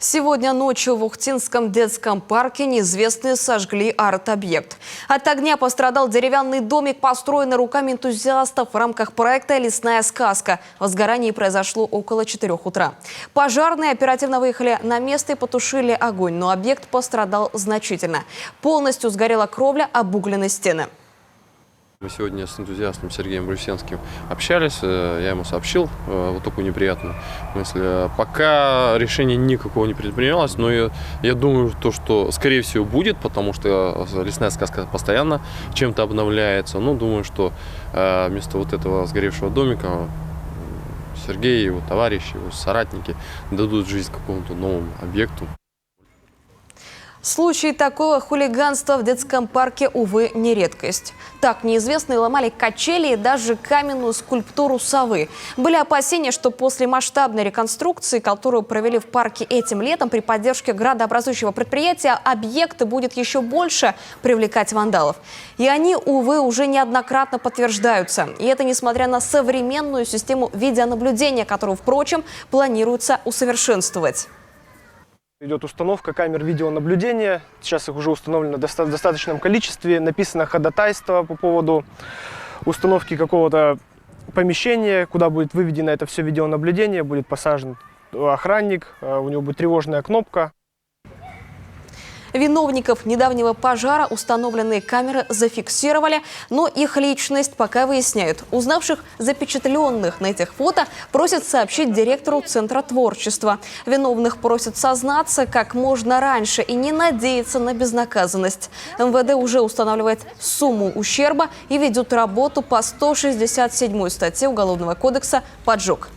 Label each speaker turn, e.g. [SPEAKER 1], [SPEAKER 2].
[SPEAKER 1] Сегодня ночью в Ухтинском детском парке неизвестные сожгли арт-объект. От огня пострадал деревянный домик, построенный руками энтузиастов в рамках проекта «Лесная сказка». Возгорание произошло около 4 утра. Пожарные оперативно выехали на место и потушили огонь, но объект пострадал значительно. Полностью сгорела кровля, обуглены стены.
[SPEAKER 2] Мы сегодня с энтузиастом Сергеем Брусенским общались, я ему сообщил вот такую неприятную мысль. Пока решение никакого не предпринималось, но я думаю, что скорее всего будет, потому что «Лесная сказка» постоянно чем-то обновляется. Но думаю, что вместо вот этого сгоревшего домика Сергей, его товарищи, его соратники дадут жизнь какому-то новому объекту.
[SPEAKER 1] Случаи такого хулиганства в детском парке, увы, не редкость. Так, неизвестные ломали качели и даже каменную скульптуру совы. Были опасения, что после масштабной реконструкции, которую провели в парке этим летом при поддержке градообразующего предприятия, объект будет еще больше привлекать вандалов. И они, увы, уже неоднократно подтверждаются. И это несмотря на современную систему видеонаблюдения, которую, впрочем, планируется усовершенствовать.
[SPEAKER 3] Идет установка камер видеонаблюдения. Сейчас их уже установлено в достаточном количестве. Написано ходатайство по поводу установки какого-то помещения, куда будет выведено это все видеонаблюдение. Будет посажен охранник, у него будет тревожная кнопка.
[SPEAKER 1] Виновников недавнего пожара установленные камеры зафиксировали, но их личность пока выясняют. Узнавших запечатленных на этих фото просят сообщить директору Центра творчества. Виновных просят сознаться как можно раньше и не надеяться на безнаказанность. МВД уже устанавливает сумму ущерба и ведет работу по 167 статье Уголовного кодекса «Поджог».